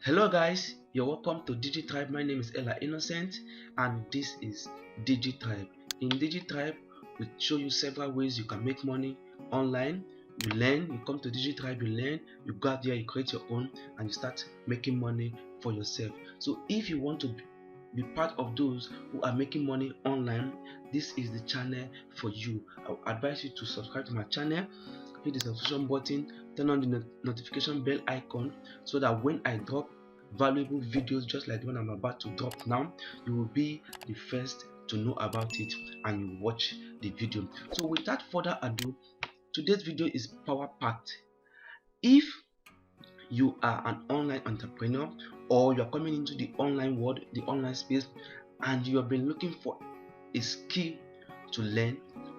Hello guys, you're welcome to DigiTrybe. My name is Ella Innocent and this is DigiTrybe. In DigiTrybe, we show you several ways you can make money online. You learn, you come to DigiTrybe, you learn, you go out there, you create your own and you start making money for yourself. So if you want to be part of those who are making money online, this is the channel for you. I would advise you to subscribe to my channel, hit the subscription button, turn on the notification bell icon so that when I drop valuable videos just like the one I'm about to drop now, you will be the first to know about it and you watch the video. So without further ado, today's video is power packed. If you are an online entrepreneur or you are coming into the online world, the online space, and you have been looking for a skill to learn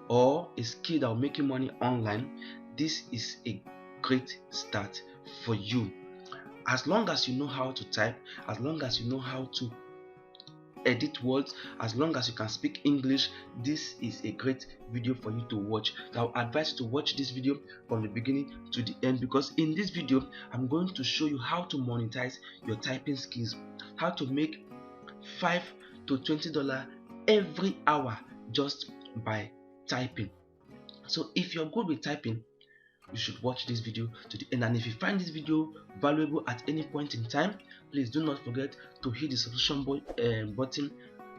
or a skill that will make you money online, this is a great start for you. As long as you know how to type, as long as you know how to edit words, as long as you can speak English, this is a great video for you to watch. I would advise you to watch this video from the beginning to the end, because in this video I'm going to show you how to monetize your typing skills, how to make $5 to $20 every hour just by typing. So if you're good with typing, you should watch this video to the end, and if you find this video valuable at any point in time, please do not forget to hit the subscription button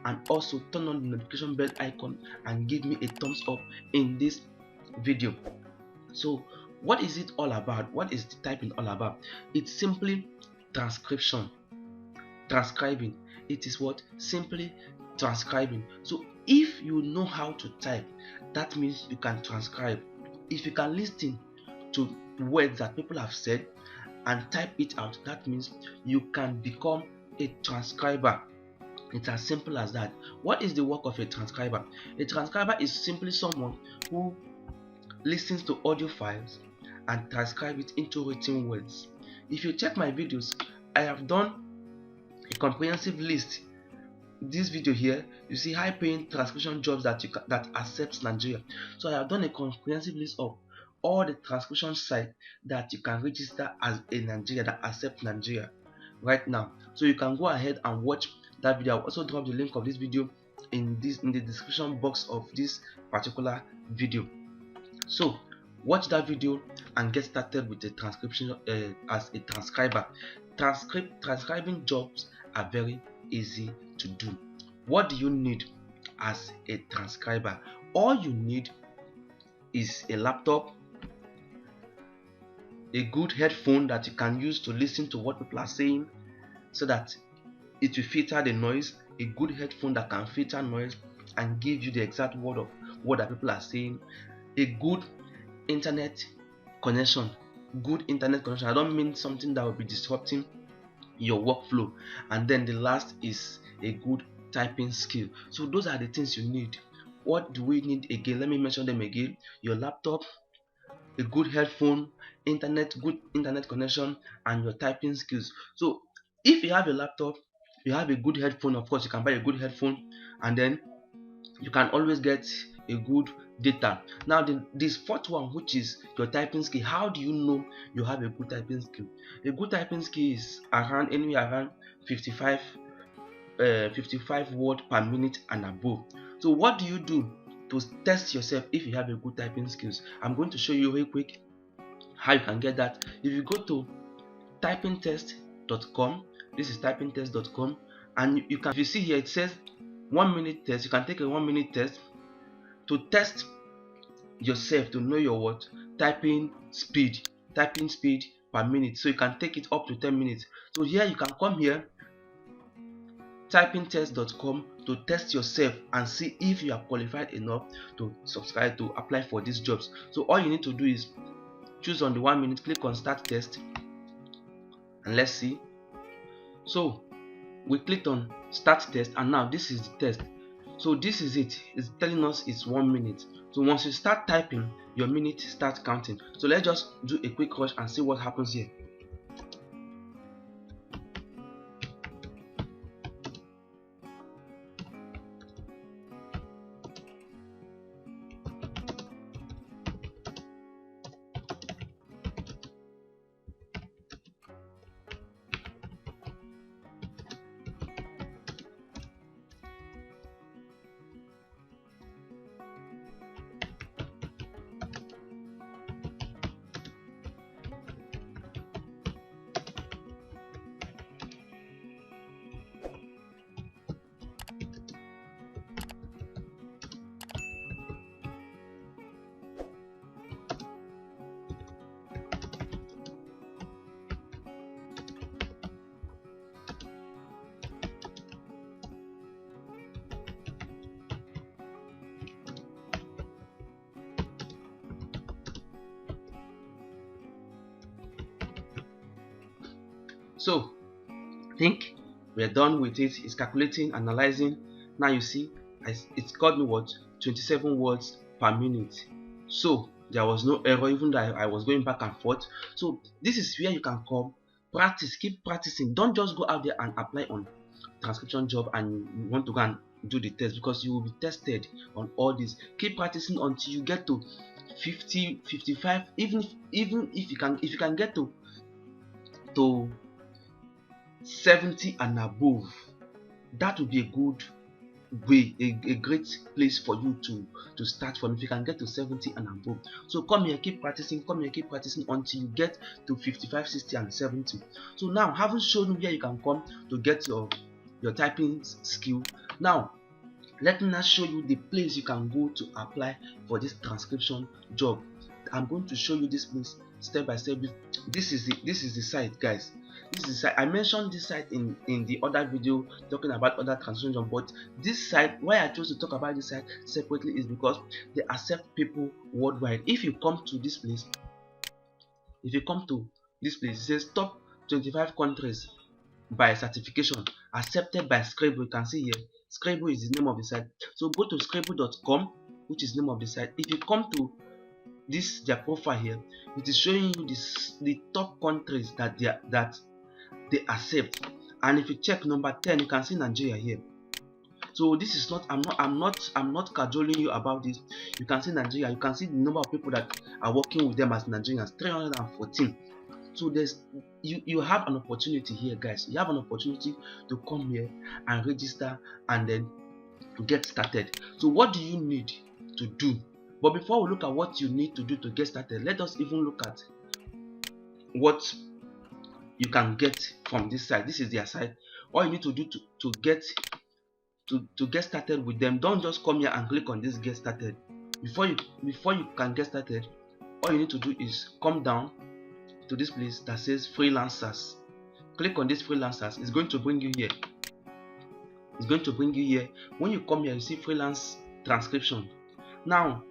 and also turn on the notification bell icon and give me a thumbs up in this video. So what is it all about? What is the typing all about? It's simply transcription, transcribing. It is what? Simply transcribing. So if you know how to type, that means you can transcribe. If you can listen to words that people have said and type it out, that means you can become a transcriber. It's as simple as that. What is the work of a transcriber? A transcriber is simply someone who listens to audio files and transcribe it into written words. If you check my videos, I have done a comprehensive list. This video here, you see high-paying transcription jobs that accepts Nigeria. So I have done a comprehensive list of all the transcription sites that you can register as a Nigeria, that accept Nigeria right now. So you can go ahead and watch that video. I'll also drop the link of this video in the description box of this particular video. So watch that video and get started with the transcription as a transcriber. Transcribing jobs are very easy to do. What do you need as a transcriber? All you need is a laptop, a good headphone that you can use to listen to what people are saying so that it will filter the noise, a good headphone that can filter noise and give you the exact word of what that people are saying, a good internet connection. Good internet connection, I don't mean something that will be disrupting your workflow. And then the last is a good typing skill. So those are the things you need. What do we need again? Let me mention them again. Your laptop, a good headphone, good internet connection, and your typing skills. So if you have a laptop, you have a good headphone, of course you can buy a good headphone, and then you can always get a good data. Now this fourth one, which is your typing skill. How do you know you have a good typing skill? A good typing skill is anywhere around 55 word per minute and above. So what do you do to test yourself if you have a good typing skills? I'm going to show you real quick how you can get that. If you go to typingtest.com, this is typingtest.com, and you can, if you see here, it says 1 minute test. You can take a 1 minute test to test yourself, to know your what typing speed per minute. So you can take it up to 10 minutes. So here you can come here, typingtest.com, to test yourself and see if you are qualified enough to subscribe to apply for these jobs. So all you need to do is choose on the 1 minute, click on start test, and let's see. So we clicked on start test, and now this is the test. So this is it. It's telling us it's 1 minute. So once you start typing, your minute starts counting. So let's just do a quick rush and see what happens here. So I think we're done with it. It's calculating, analyzing. Now you see it's got me what, 27 words per minute. So there was no error, even though I was going back and forth. So this is where you can come practice, keep practicing. Don't just go out there and apply on transcription job and you want to go and do the test, because you will be tested on all this. Keep practicing until you get to 50, 55. Even if you can get to 70 and above, that would be a good way, a great place for you to start from. If you can get to 70 and above, so come here, keep practicing, until you get to 55, 60 and 70. So now, having shown you where you can come to get your typing skill, now let me now show you the place you can go to apply for this transcription job. I'm going to show you this place step by step. This is the site, guys. This is the site. I mentioned this site in the other video talking about other transcription job, but this site, why I chose to talk about this site separately is because they accept people worldwide. If you come to this place, it says top 25 countries by certification accepted by Scribble. You can see here, Scribble is the name of the site. So go to scribble.com, which is the name of the site. If you come to their profile here, it is showing you the top countries that they accept. And if you check number 10, you can see Nigeria here. So this is not, I'm not cajoling you about this. You can see Nigeria. You can see the number of people that are working with them as Nigerians, 314. So you have an opportunity here, guys. You have an opportunity to come here and register and then to get started. So what do you need to do? But before we look at what you need to do to get started, let us even look at what you can get from this site. This is their site. All you need to do to get started with them, don't just come here and click on this get started. Before you can get started, all you need to do is come down to this place that says freelancers. Click on this freelancers. It's going to bring you here. When you come here, you see freelance transcription. Now,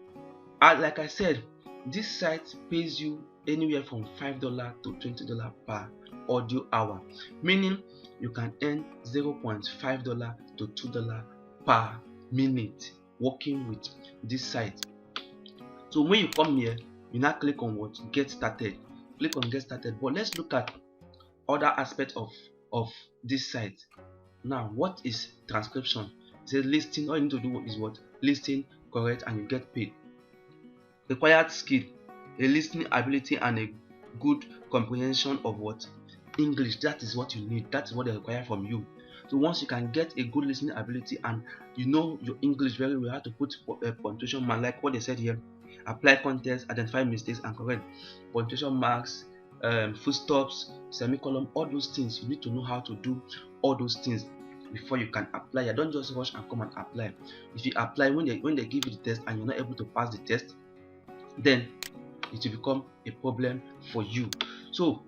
like I said, this site pays you anywhere from $5 to $20 per audio hour, meaning you can earn $0.5 to $2 per minute working with this site. So when you come here, you now click on what? Get started. Click on get started. But let's look at other aspects of this site. Now, what is transcription? It says listing. All you need to do is what? Listing correct and you get paid. Required skill: a listening ability and a good comprehension of what? English. That is what you need. That is what they require from you. So once you can get a good listening ability and you know your English very well, you have to put a punctuation mark, like what they said here. Apply context, identify mistakes and correct. Punctuation marks, full stops, semicolon, all those things. You need to know how to do all those things before you can apply. You don't just rush and come and apply. If you apply, when they give you the test and you're not able to pass the test, then it will become a problem for you. So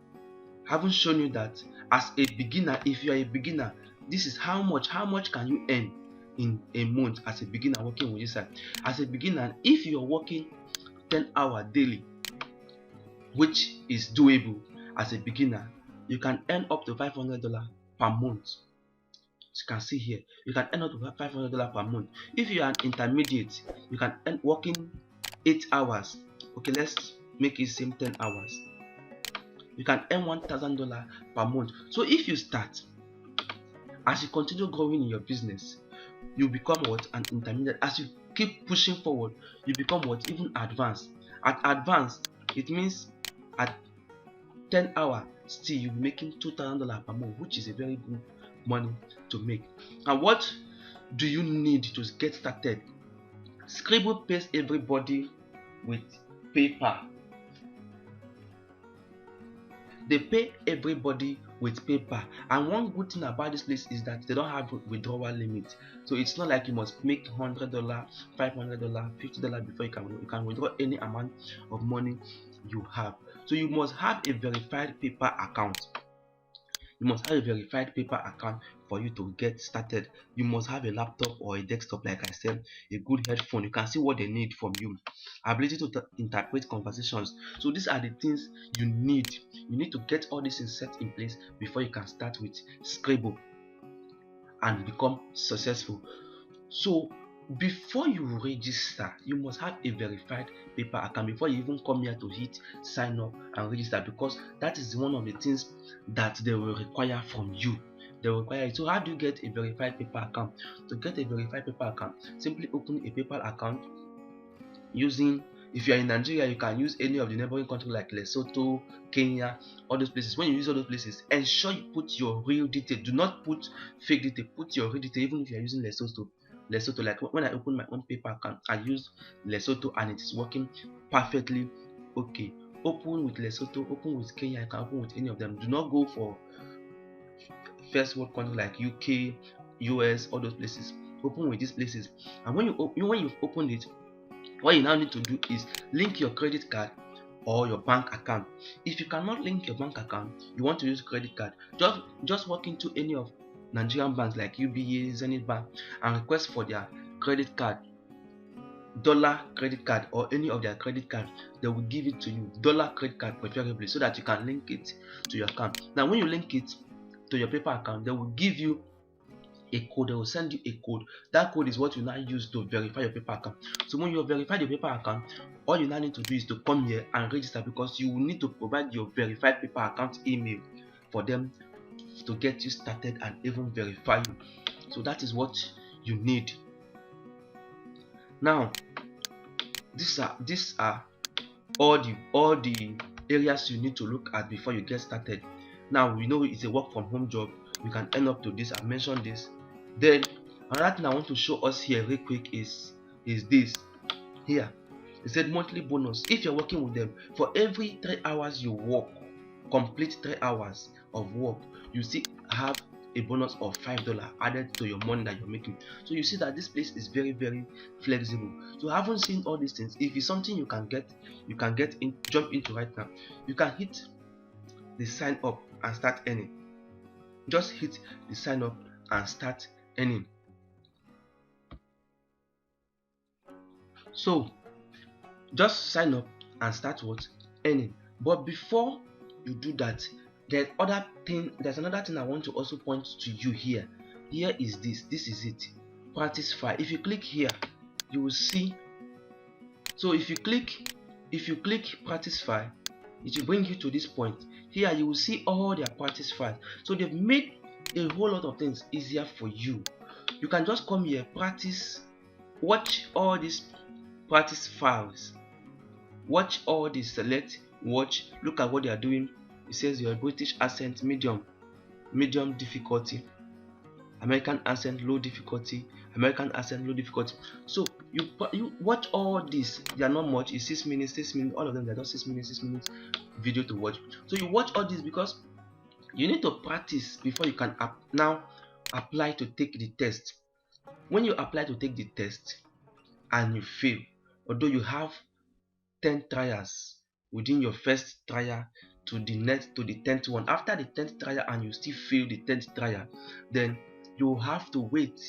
having shown you that as a beginner, if you are a beginner, this is how much can you earn in a month as a beginner working with this site. As a beginner, if you're working 10 hours daily, which is doable as a beginner, you can earn up to $500 per month. As you can see here, you can earn up to $500 per month. If you are an intermediate, you can earn working 8 hours. Okay, let's make it same 10 hours. You can earn $1,000 per month. So if you start, as you continue growing in your business, you become what? An intermediate. As you keep pushing forward, you become what? Even advanced. At advanced, it means at 10 hours, still you'll be making $2,000 per month, which is a very good money to make. And what do you need to get started? Scribble pays everybody with paper. They pay everybody with paper, and one good thing about this place is that they don't have withdrawal limit. So it's not like you must make $100, $500, $50 before you can withdraw any amount of money you have. So you must have a verified paper account. You must have a verified paper account for you to get started. You must have a laptop or a desktop, like I said, a good headphone. You can see what they need from you. Ability to interpret conversations. So these are the things you need. You need to get all these things set in place before you can start with Scribble and become successful. So before you register, you must have a verified paper account before you even come here to hit sign up and register, because that is one of the things that they will require from you. They will require it. So how do you get a verified paper account? To get a verified paper account, simply open a PayPal account using, if you are in Nigeria, you can use any of the neighboring countries like Lesotho, Kenya, all those places. When you use all those places, ensure you put your real detail. Do not put fake detail. Put your real detail, even if you are using Lesotho. Like when I open my own paper account, I use Lesotho and it is working perfectly okay. Open with Lesotho, open with Kenya. You can open with any of them. Do not go for first world countries like UK, US, all those places. Open with these places, and when you've opened it, what you now need to do is link your credit card or your bank account. If you cannot link your bank account, you want to use credit card, just walk into any of Nigerian banks like UBA, Zenith Bank, and request for their credit card, dollar credit card, or any of their credit card. They will give it to you, dollar credit card preferably, so that you can link it to your account. Now when you link it to your paper account, they will give you a code. They will send you a code. That code is what you now use to verify your paper account. So when you have verified your paper account, all you now need to do is to come here and register, because you will need to provide your verified paper account email for them to get you started and even verify you. So that is what you need. Now these are all the areas you need to look at before you get started. Now we know it's a work from home job. We can earn up to this. I mentioned this. Then another thing I want to show us here real quick is this here. It said monthly bonus. If you're working with them, for every 3 hours you work, complete 3 hours of work, you see have a bonus of $5 added to your money that you're making. So you see that this place is very, very flexible. So I haven't seen all these things. If it's something you can get in, jump into right now. You can hit the sign up and start earning. Just hit the sign up and start earning. So just sign up and start what? Earning. But before you do that, there's another thing I want to also point to you here. Here is this is it, practice file. If you click here, you will see. So if you click practice file, it will bring you to this point. Here you will see all their practice files. So they've made a whole lot of things easier for you. You can just come here, practice, watch all these practice files, watch all these, select, watch, look at what they are doing. It says your British accent medium difficulty, American accent low difficulty, American accent low difficulty. So you watch all this. They are not much. It's 6 minutes, all of them. They're just 6 minutes video to watch. So you watch all this because you need to practice before you can now apply to take the test. When you apply to take the test and you fail, although you have 10 trials within your first trial to the 10th one, after the 10th trial and you still fail the 10th trial, then you have to wait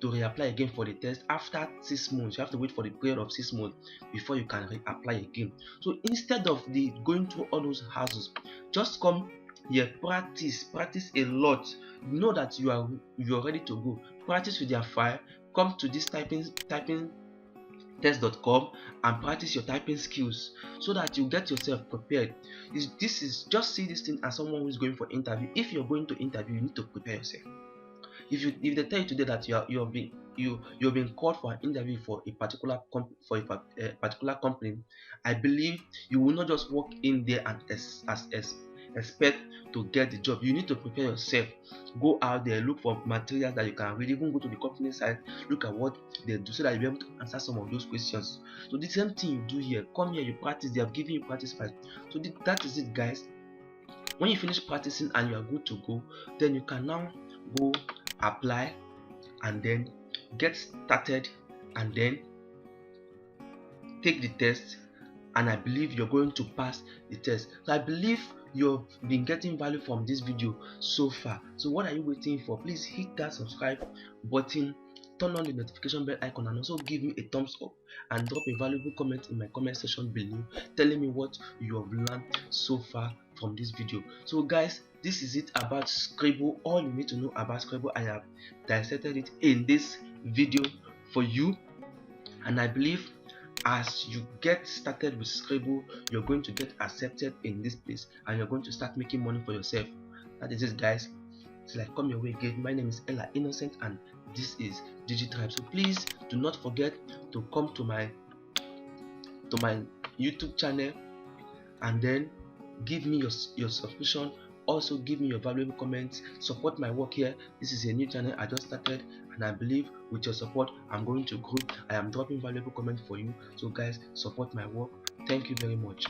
to reapply again for the test. After 6 months, you have to wait for the period of 6 months before you can reapply again. So instead of going through all those hassles, just come here, practice a lot. You know that you are ready to go. Practice with their file. Come to this typing test.com and practice your typing skills so that you get yourself prepared. This is just see this thing as someone who is going for interview. If you're going to interview, you need to prepare yourself. If they tell you today that you've been called for an interview for a particular company, I believe you will not just walk in there and expect to get the job. You need to prepare yourself. Go out there, look for materials that you can read. Even go to the company site, look at what they do so that you'll be able to answer some of those questions. So the same thing you do here. Come here, you practice. They have given you practice files. So that is it, guys. When you finish practicing and you are good to go, then you can now go apply and then get started and then take the test, and I believe you're going to pass the test. So I believe you've been getting value from this video so far. So what are you waiting for? Please hit that subscribe button, turn on the notification bell icon, and also give me a thumbs up and drop a valuable comment in my comment section below telling me what you have learned so far from this video. So guys, this is it about Scribble. All you need to know about Scribble, I have dissected it in this video for you, and I believe as you get started with Scribble, you're going to get accepted in this place and you're going to start making money for yourself. That is it, guys. It's like come your way again. My name is Ella Innocent and this is DigiTrybe. So please do not forget to come to my YouTube channel and then give me your subscription. Also give me your valuable comments, support my work here. This is a new channel I just started, and I believe with your support I'm going to grow. I am dropping valuable comments for you. So guys, support my work. Thank you very much.